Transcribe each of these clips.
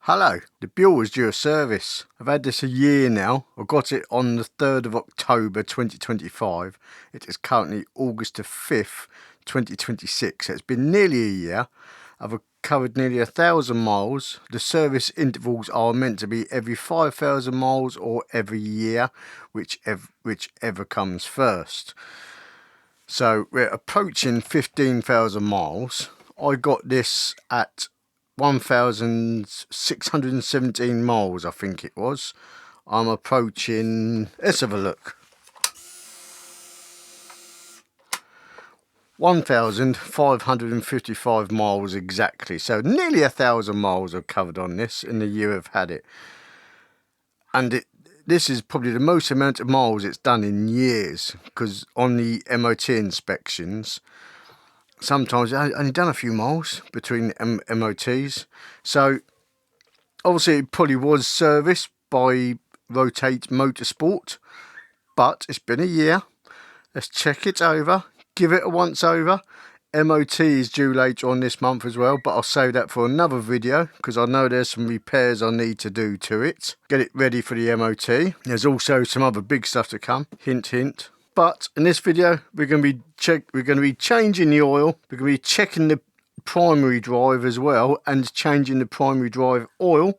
Hello, the Buell was due a service. I've had this a year now. I got it on the 3rd of October 2025. It is currently August the 5th, 2026. So it's been nearly a year. I've covered nearly 1,000 miles. The service intervals are meant to be every 5,000 miles or every year, whichever comes first. So we're approaching 15,000 miles. I got this at 1,617 miles, I think it was. I'm approaching, let's have a look. 1,555 miles exactly. So nearly 1,000 miles I've covered on this in the year I've had it. And this is probably the most amount of miles it's done in years, because on the MOT inspections, sometimes I only done a few miles between the MOTs. So obviously it probably was serviced by Rotate Motorsport, but it's been a year. Let's check it over, give it a once over. MOT is due later on this month as well, but I'll save that for another video because I know there's some repairs I need to do to it. Get it ready for the MOT. There's also some other big stuff to come. Hint, hint. But in this video, we're going to be changing the oil. We're going to be checking the primary drive as well and changing the primary drive oil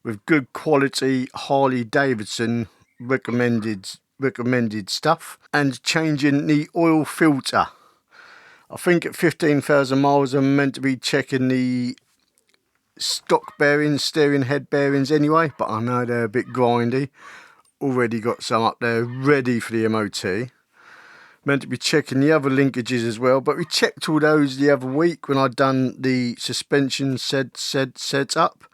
with good quality Harley-Davidson recommended stuff, and changing the oil filter. I think at 15,000 miles I'm meant to be checking the stock bearings, steering head bearings anyway, but I know they're a bit grindy. Already got some up there ready for the MOT. Meant to be checking the other linkages as well, but we checked all those the other week when I'd done the suspension setup.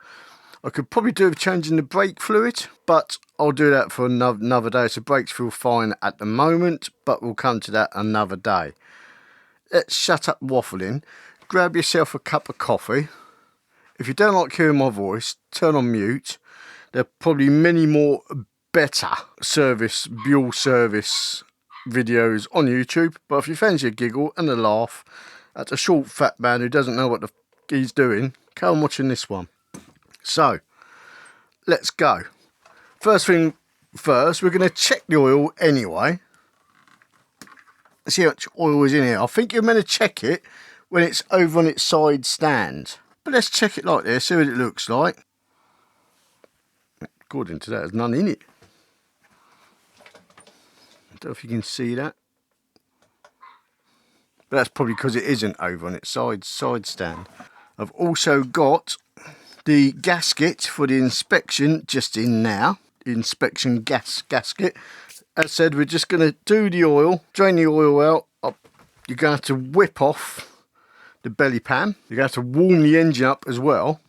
I could probably do with changing the brake fluid, but I'll do that for another day. So brakes feel fine at the moment, but we'll come to that another day. Let's shut up waffling. Grab yourself a cup of coffee. If you don't like hearing my voice, turn on mute. There are probably many more better Buell service videos on YouTube, but if you fancy a giggle and a laugh at a short fat man who doesn't know what the he's doing, come on watching this one. So let's go. First thing first, we're going to check the oil anyway. Let's see how much oil is in here. I think you're meant to check it when it's over on its side stand, but let's check it like this, see what it looks like. According to that, there's none in it. I don't know if you can see that, but that's probably because it isn't over on its side stand. I've also got the gasket for the inspection just in now. The inspection gasket. As said, we're just going to do the oil, drain the oil out. You're going to have to whip off the belly pan. You're going to have to warm the engine up as well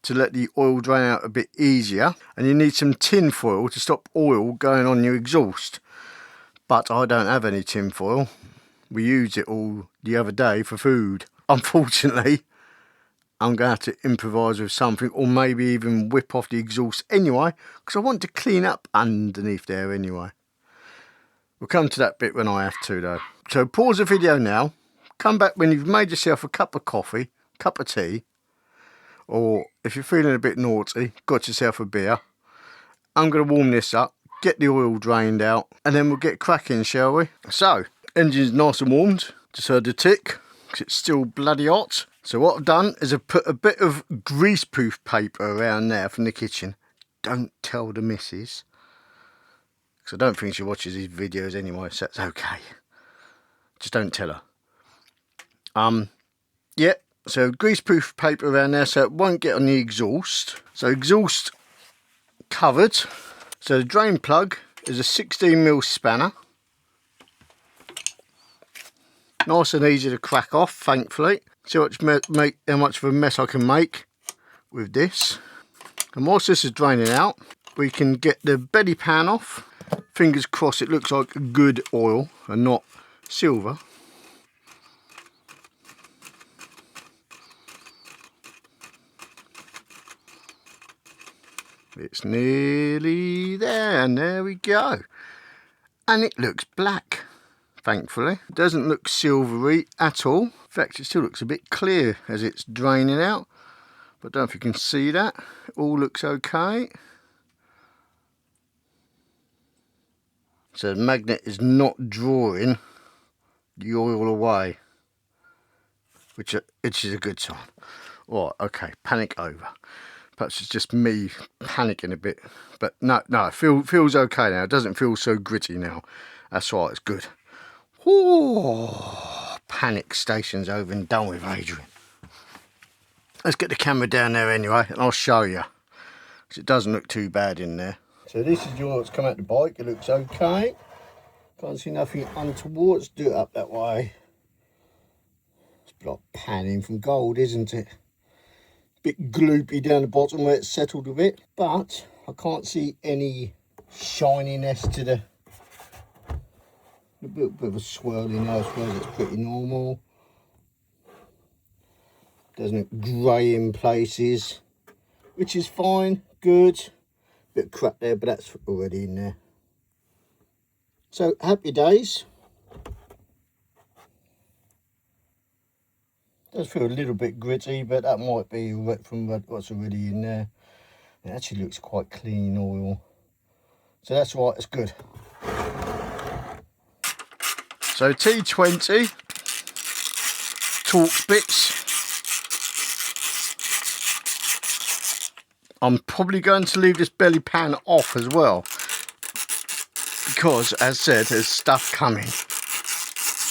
to let the oil drain out a bit easier. And you need some tin foil to stop oil going on your exhaust. But I don't have any tin foil. We used it all the other day for food. Unfortunately, I'm going to have to improvise with something, or maybe even whip off the exhaust anyway, because I want to clean up underneath there anyway. We'll come to that bit when I have to though. So pause the video now, come back when you've made yourself a cup of coffee, cup of tea, or if you're feeling a bit naughty, got yourself a beer. I'm going to warm this up, get the oil drained out, and then we'll get cracking, shall we? So, engine's nice and warmed, just heard the tick, because it's still bloody hot. So what I've done is I've put a bit of greaseproof paper around there from the kitchen. Don't tell the missus, because I don't think she watches these videos anyway, so that's okay. Just don't tell her. Yeah, so greaseproof paper around there so it won't get on the exhaust. So exhaust covered. So the drain plug is a 16mm spanner. Nice and easy to crack off, thankfully. See how much of a mess I can make with this. And whilst this is draining out, we can get the belly pan off. Fingers crossed it looks like good oil and not silver. It's nearly there, and there we go. And it looks black, thankfully. It doesn't look silvery at all. In fact, it still looks a bit clear as it's draining out. But I don't know if you can see that. It all looks okay. So the magnet is not drawing the oil away, which is a good sign. Right, okay, panic over. Perhaps it's just me panicking a bit, but no, it feels okay now. It doesn't feel so gritty now. That's right, it's good. Oh, panic station's over and done with, Adrian. Let's get the camera down there anyway, and I'll show you. Because it doesn't look too bad in there. So this is the oil that's come out the bike. It looks okay. Can't see nothing untoward. Let's do it up that way. It's like panning from gold, isn't it? Bit gloopy down the bottom where it's settled a bit, but I can't see any shininess to the a bit of a swirling elsewhere. That's pretty normal. Doesn't look grey in places, which is fine, good. Bit of crap there, but that's already in there. So happy days. Does feel a little bit gritty, but that might be from what's already in there. It actually looks quite clean oil. So that's right, it's good. So T20 Torx bits. I'm probably going to leave this belly pan off as well. Because, as said, there's stuff coming.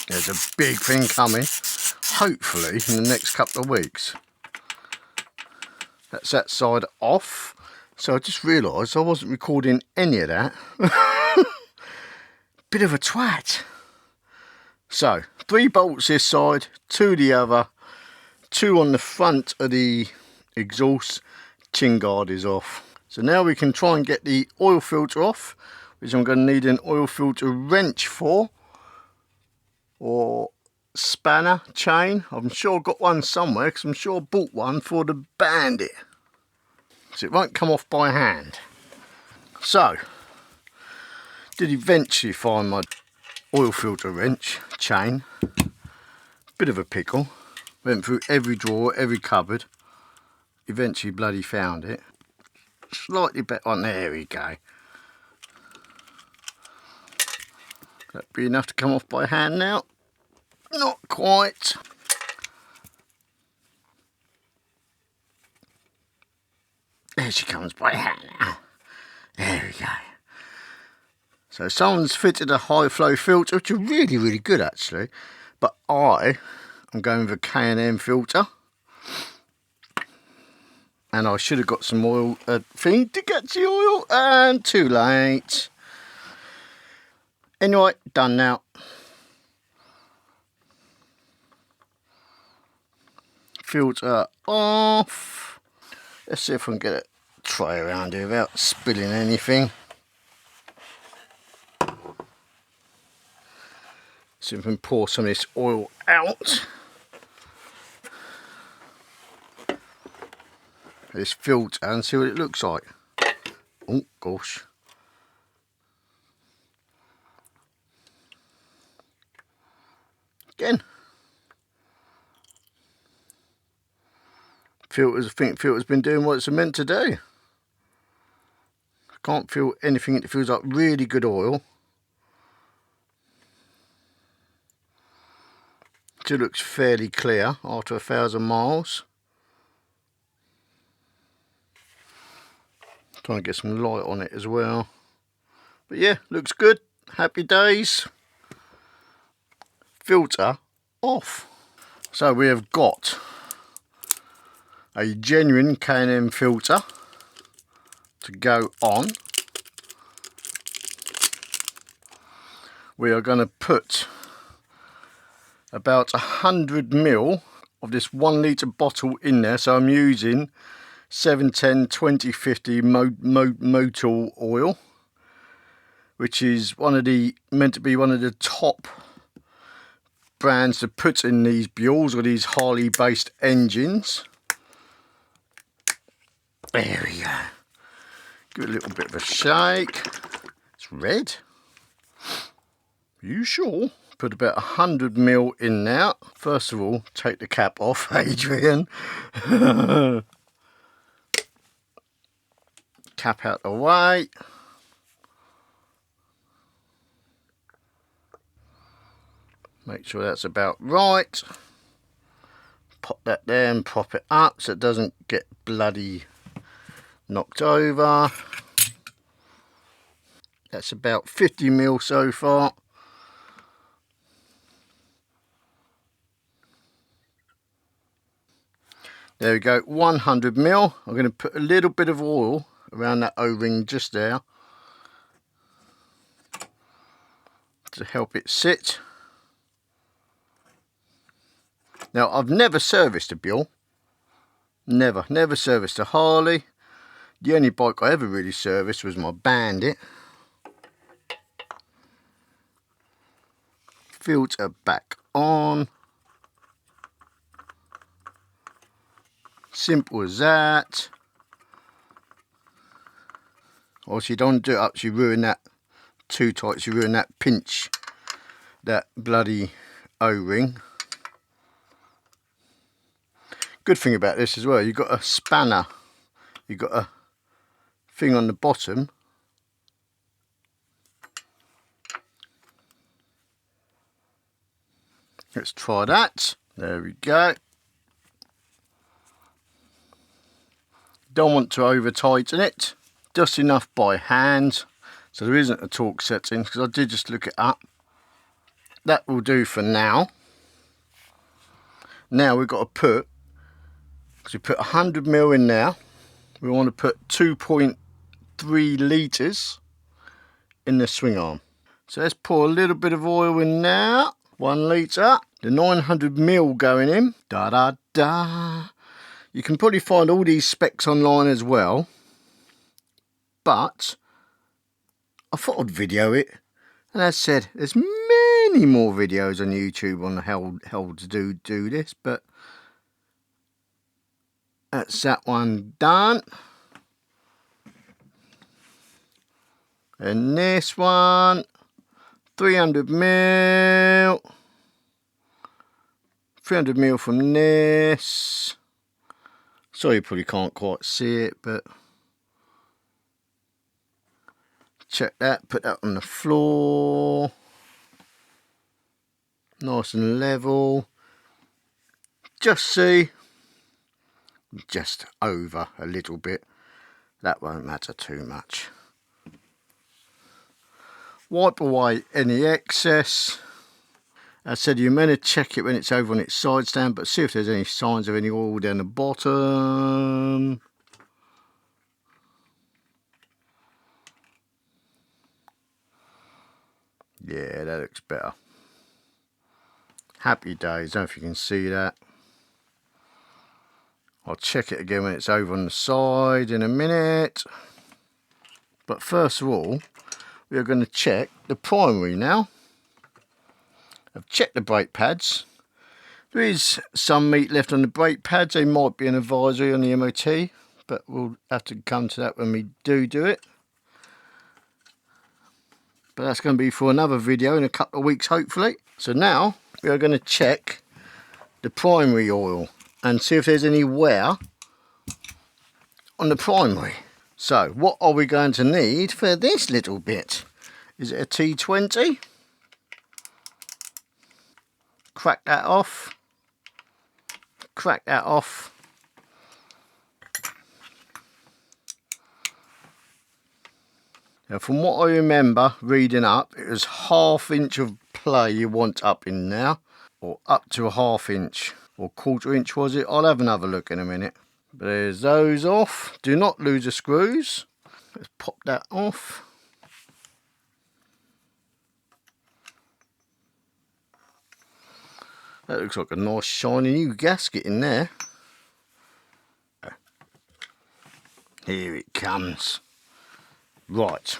There's a big thing coming. Hopefully in the next couple of weeks. That's that side off. So I just realised I wasn't recording any of that. Bit of a twat. So 3 bolts this side, 2 the other, 2 on the front of the exhaust. Chin guard is off. So now we can try and get the oil filter off, which I'm going to need an oil filter wrench for, or spanner chain. I'm sure I've got one somewhere because I'm sure I bought one for the Bandit, so it won't come off by hand. So did eventually find my oil filter wrench chain. Bit of a pickle, went through every drawer, every cupboard, eventually bloody found it. Slightly better on, there we go. That'd be enough to come off by hand now. Not quite. There she comes by hand now. There we go. So someone's fitted a high flow filter, which are really, really good actually. But I am going with a K&M filter. And I should have got some oil thing to get the oil, and too late. Anyway, done now. Filter off. Let's see if I can get a tray around here without spilling anything. See if we can pour some of this oil out. This filter and see what it looks like. Oh gosh. Again. I think filter's been doing what it's meant to do. I can't feel anything. It feels like really good oil. It looks fairly clear after 1,000 miles. Trying to get some light on it as well. But yeah, looks good. Happy days. Filter off. So we have got a genuine K&M filter to go on. We are going to put about 100 ml of this 1 litre bottle in there. So I'm using 710 2050 motor oil, which is meant to be one of the top brands to put in these Buells or these Harley based engines. There we go. Give it a little bit of a shake. It's red. Are you sure? Put about 100 ml in now. First of all, take the cap off, Adrian. Cap out the way. Make sure that's about right. Pop that there and prop it up so it doesn't get bloody knocked over. That's about 50 mil so far. There we go, 100 mil. I'm going to put a little bit of oil around that O-ring just there to help it sit. Now, I've never serviced a Buell. Never serviced a Harley. The only bike I ever really serviced was my Bandit. Filter back on. Simple as that. Obviously, you don't do it up so you ruin that too tight, so you ruin that pinch, that bloody O-ring. Good thing about this as well, you've got a spanner, you've got a thing on the bottom. Let's try that. There we go. Don't want to over tighten it, just enough by hand, so there isn't a torque setting because I did just look it up. That will do for now. Now we've got to put, because we put 100 mil in there, we want to put 2.3 litres in the swing arm. So let's pour a little bit of oil in there. 1 litre, the 900 mil going in. Da da da. You can probably find all these specs online as well, but I thought I'd video it, and as I said, there's many more videos on YouTube on how to do this, but that's that one done. And this one, 300 mil, 300 mil from this. Sorry, you probably can't quite see it, but check that, put that on the floor. Nice and level. Just see, just over a little bit. That won't matter too much. Wipe away any excess. As I said, you're meant to check it when it's over on its side stand, but see if there's any signs of any oil down the bottom. Yeah, that looks better. Happy days, I don't know if you can see that. I'll check it again when it's over on the side in a minute. But first of all, we are going to check the primary now. I've checked the brake pads. There is some meat left on the brake pads. They might be an advisory on the MOT, but we'll have to come to that when we do it. But that's going to be for another video in a couple of weeks, hopefully. So now we are going to check the primary oil and see if there's any wear on the primary. So what are we going to need for this little bit? Is it a T20? Crack that off. Crack that off. Now, from what I remember reading up, it was 1/2 inch of play you want up in there, or up to a 1/2 inch, or 1/4 inch was it? I'll have another look in a minute. But there's those off. Do not lose the screws. Let's pop that off. That looks like a nice shiny new gasket in there. Here it comes. Right.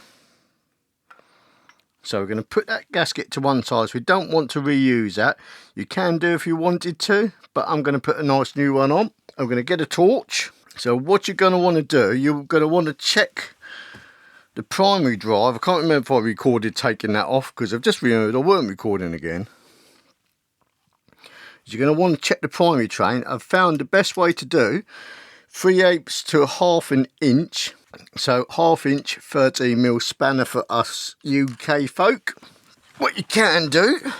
So we're going to put that gasket to one side. So we don't want to reuse that. You can do if you wanted to, but I'm going to put a nice new one on. I'm going to get a torch. So what you're going to want to do, you're going to want to check the primary drive. I can't remember if I recorded taking that off, because I've just remembered I weren't recording again. You're going to want to check the primary train. I've found the best way to do 3/8 to 1/2 inch So 1/2 inch 13mm spanner for us UK folk. What you can do,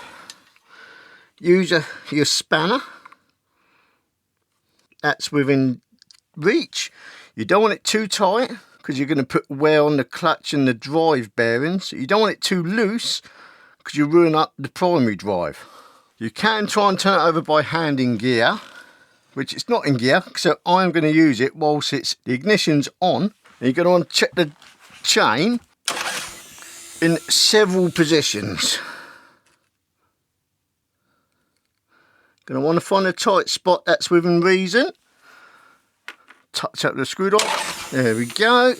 use your spanner that's within reach. You don't want it too tight because you're going to put wear on the clutch and the drive bearings. You don't want it too loose because you ruin up the primary drive. You can try and turn it over by hand in gear, which it's not in gear, so I'm going to use it whilst the ignition's on. And you're going to want to check the chain in several positions. Going to want to find a tight spot that's within reason. Touch up the screwdriver. There we go.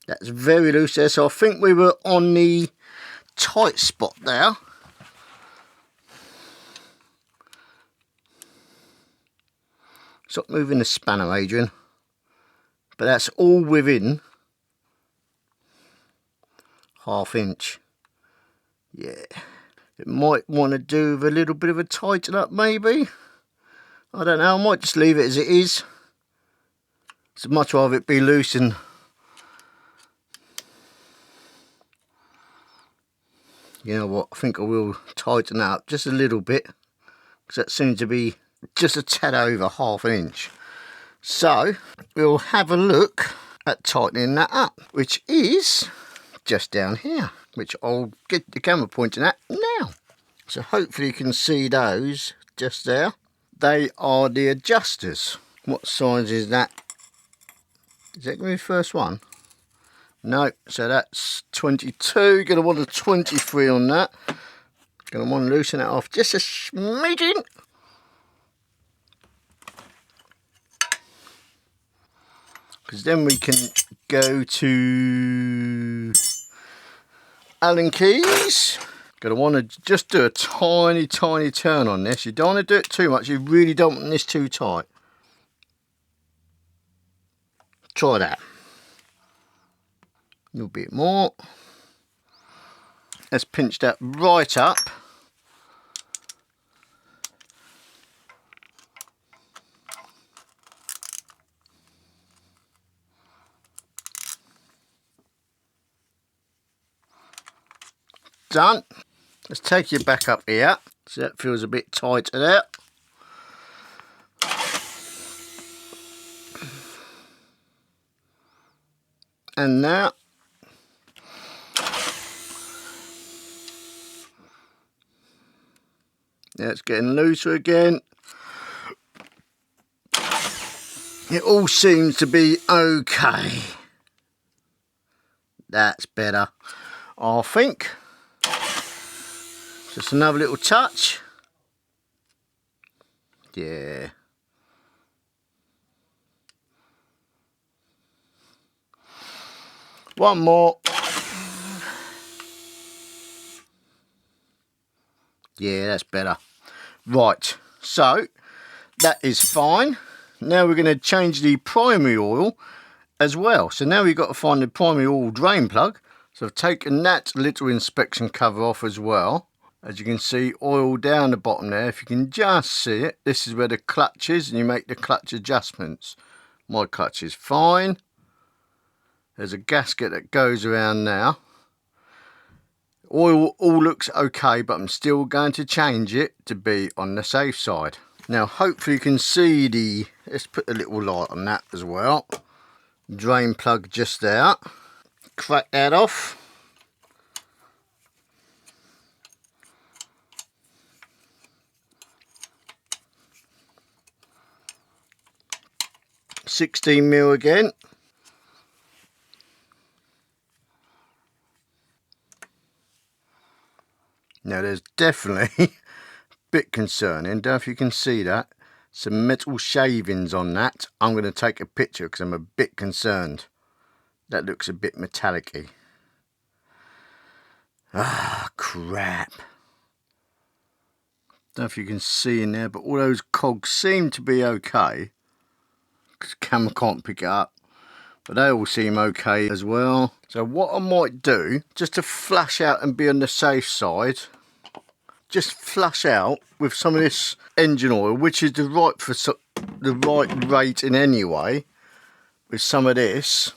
That's very loose there, so I think we were on the tight spot there. Stop moving the spanner, Adrian. But that's all within 1/2 inch. Yeah. It might want to do with a little bit of a tighten up, maybe. I don't know. I might just leave it as it is. So much rather it be loose and you know what? I think I will tighten that up just a little bit because that seems to be just a tad over 1/2 inch. So we'll have a look at tightening that up, which is just down here, which I'll get the camera pointing at now. So hopefully you can see those just there. They are the adjusters. What size is that? Is that going to be the first one? No, so that's 22. You're going to want a 23 on that. Going to want to loosen it off just a smidgen. Because then we can go to Allen keys. Going to want to just do a tiny turn on this. You don't want to do it too much. You really don't want this too tight. Try that. A little bit more. Let's pinch that right up. Done. Let's take you back up here. So that feels a bit tighter there. And now it's getting looser again. It all seems to be okay. That's better, I think. Just another little touch. Yeah. One more. Yeah, that's better. Right, so that is fine. Now we're going to change the primary oil as well. So now we've got to find the primary oil drain plug. So I've taken that little inspection cover off as well. As you can see, oil down the bottom there. If you can just see it, this is where the clutch is, and you make the clutch adjustments. My clutch is fine. There's a gasket that goes around now. Oil all looks okay, but I'm still going to change it to be on the safe side. Now hopefully you can see let's put a little light on that as well. Drain plug just there. Crack that off. $16mm again. Now there's definitely a bit concerning, don't know if you can see that, some metal shavings on that. I'm going to take a picture because I'm a bit concerned. That looks a bit metallic-y. Ah, crap. Don't know if you can see in there, but all those cogs seem to be okay. Because the camera can't pick it up. But they all seem okay as well. So what I might do, just to flush out and be on the safe side, just flush out with some of this engine oil, which is the right rate in any way. with some of this,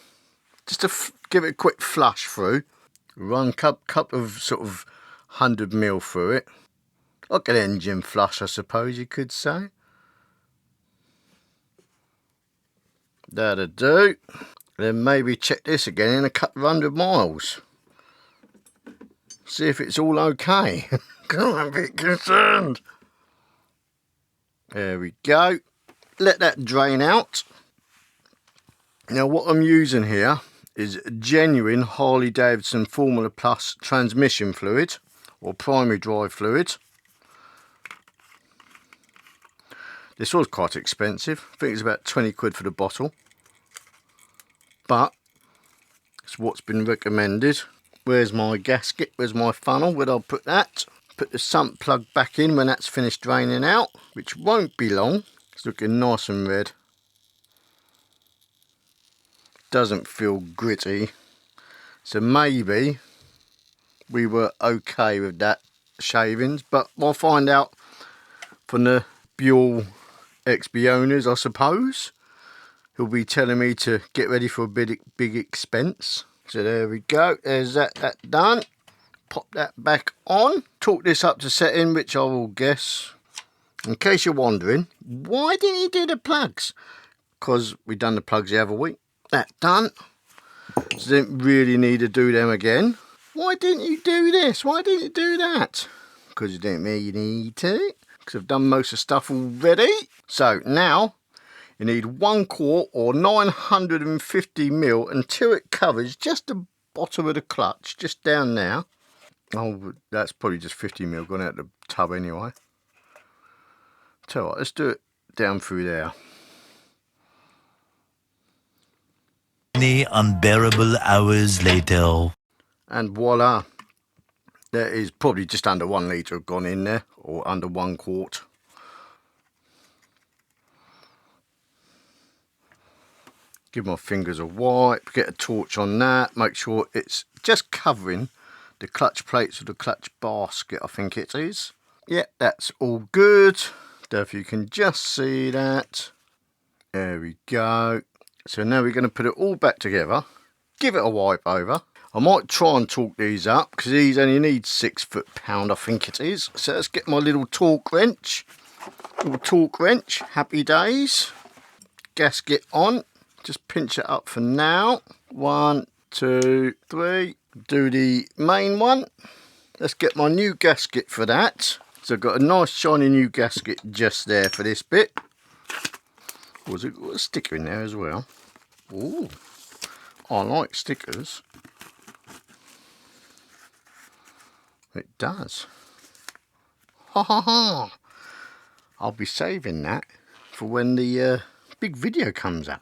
just to give it a quick flush through. Run a couple of sort of 100 ml through it. Like an engine flush, I suppose you could say. That'll do. Then maybe check this again in a couple of 100 miles. See if it's all okay. I'm a bit concerned. There we go. Let that drain out. Now what I'm using here is genuine Harley-Davidson Formula Plus transmission fluid or primary drive fluid. This was quite expensive. I think it's about 20 quid for the bottle. But it's what's been recommended. Where's my gasket? Where's my funnel? Where'd I put that? Put the sump plug back in when that's finished draining out, which won't be long. It's looking nice and red. Doesn't feel gritty. So maybe we were okay with that shavings, but we'll find out from the Buell XB owners, I suppose. He'll be telling me to get ready for a big expense. So there we go. There's that done. Pop that back on. Torque this up to setting, which I will guess. In case you're wondering, why didn't you do the plugs? Because we done the plugs the other week. That done. So didn't really need to do them again. Why didn't you do this? Why didn't you do that? Because you didn't really need to. Because I've done most of the stuff already. So now you need 1 quart or 950 ml until it covers just the bottom of the clutch, just down there. Oh, that's probably just 50 ml gone out the tub anyway. Tell you what, let's do it down through there. Many unbearable hours later. And voila. There is probably just under 1 litre gone in there, or under 1 quart. Give my fingers a wipe, get a torch on that, make sure it's just covering the clutch plates of the clutch basket, I think it is. Yeah, that's all good. Don't know if you can just see that. There we go. So now we're going to put it all back together, give it a wipe over. I might try and torque these up because these only need 6 foot-pound, I think it is. So let's get my little torque wrench. Happy days. Gasket on. Just pinch it up for now. 1, 2, 3. Do the main one. Let's get my new gasket for that. So I've got a nice shiny new gasket just there for this bit. Was it got a sticker in there as well? Ooh, I like stickers. It does. Ha ha ha. I'll be saving that for when the big video comes up.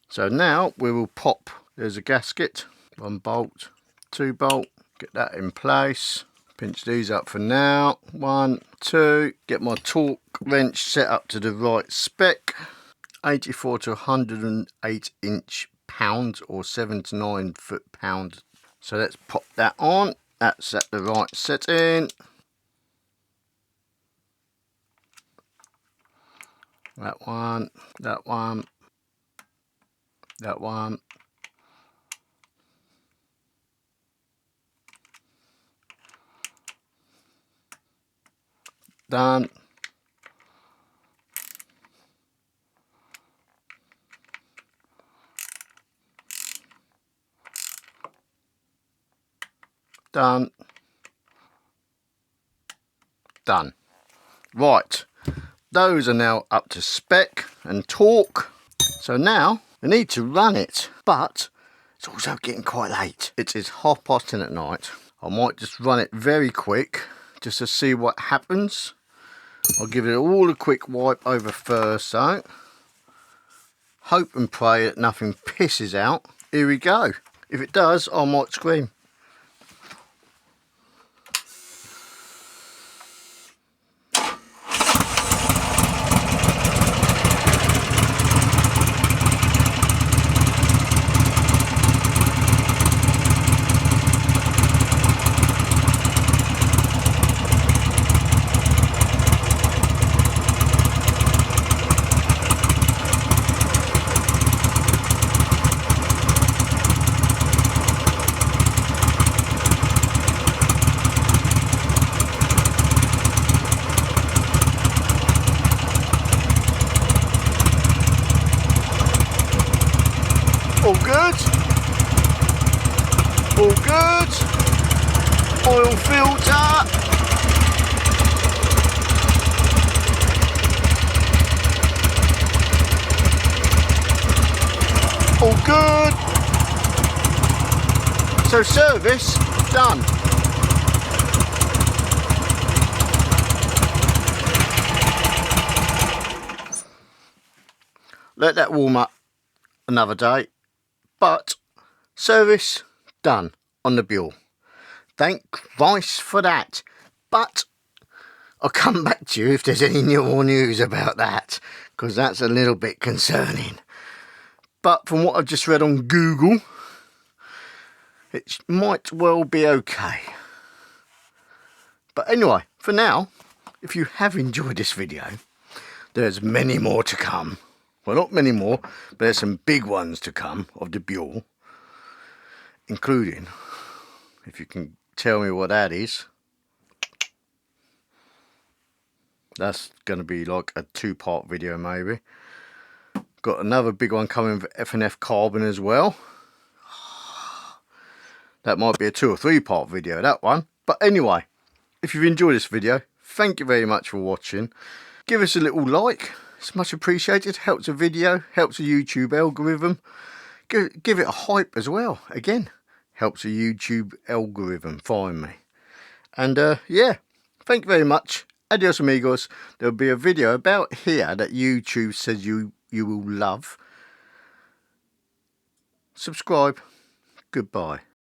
So now we will pop, there's a gasket, 1 bolt, 2 bolt, get that in place. Pinch these up for now. 1, 2, get my torque wrench set up to the right spec. 84 to 108 inch pounds or 7 to 9 foot-pound. So let's pop that on. That's at the right setting. That one, that one, that one. Done. Done. Done. Right, those are now up to spec and torque. So now I need to run it, but it's also getting quite late. It is 10:30 at night. I might just run it very quick just to see what happens. I'll give it all a quick wipe over first though. Hope and pray that nothing pisses out. Here we go. If it does, I might scream. All good. All good. Oil filter. All good. So service done. Let that warm up another day, but service done on the Buell. Thank Christ for that. But I'll come back to you if there's any more news about that, because that's a little bit concerning. But from what I've just read on Google, it might well be okay. But anyway, for now, if you have enjoyed this video, there's many more to come. Well, not many more, but there's some big ones to come of the Buell, including, if you can tell me what that is, that's going to be like a 2-part video maybe. Got another big one coming for F&F Carbon as well. That might be a 2 or 3-part video, that one. But anyway, if you've enjoyed this video, thank you very much for watching. Give us a little like, it's much appreciated. Helps the video, helps the YouTube algorithm. Give it a hype as well. Again, helps the YouTube algorithm find me. And yeah, thank you very much. Adios amigos. There'll be a video about here that YouTube says you will love. Subscribe. Goodbye.